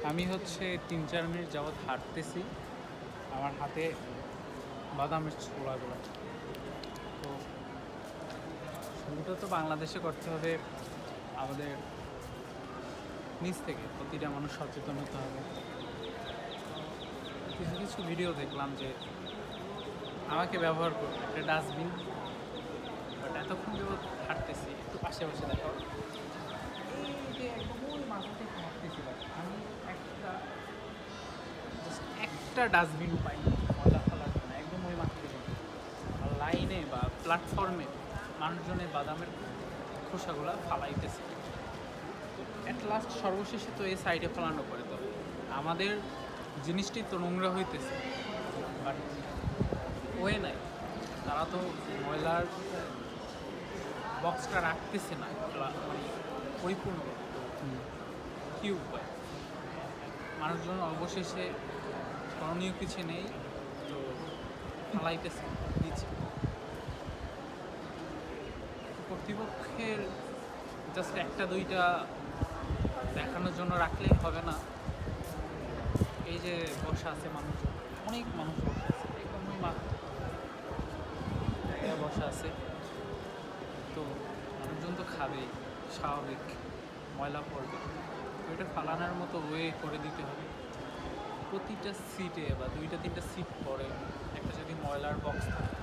আমি হচ্ছে ৩-৪ মিনিট যাবৎ হাঁটতেছি। আমার হাতে বাদামের ছোলাগুলো। তো শুরুটা তো বাংলাদেশে করতে হবে, আমাদের নিচ থেকে প্রতিটা মানুষ সচেতন হতে হবে। কিছু কিছু ভিডিও দেখলাম যে আমাকে ব্যবহার করবে একটা ডাস্টবিন, বাট এতক্ষণ যাবৎ হাঁটতেছি, একটু আশেপাশে দেখো, এই যে একদম ওই মাথা থেকে হাঁটতেছি, বাট আমি একটা ডাস্টবিন পাই ময়লা ফেলার জন্য, একদম ওই মাথা থেকে। আর লাইনে বা প্ল্যাটফর্মে মানুষজনের বাদামের খোসাগুলো ফালাইতেছে। অ্যাট লাস্ট সর্বশেষে তো এই সাইডে ফেলানো পড়ে, তো আমাদের জিনিসটি তো নোংরা হইতেছে, বাট ওয়ে নাই, তারা তো ময়লার বক্সটা রাখতেছে না মানে পরিপূর্ণ। কী উপায়? মানুষজন অবশেষে করণীয় কিছু নেই, তো ফালাইতেছে নিচে। কর্তৃপক্ষের জাস্ট একটা দুইটা দেখানোর জন্য রাখলেই হবে না। এই যে বসা আছে মানুষজন, অনেক মানুষ বসা আছে, একদম ওই জায়গায় বসা আছে, তো মানুষজন তো খাবেই, স্বাভাবিক, ময়লা পড়বে, তো এটা ফালানোর মতো ওয়ে করে দিতে হবে। প্রতিটা সিটে বা 2-3টা সিট পরে একটা যদি ময়লার বক্স থাকে,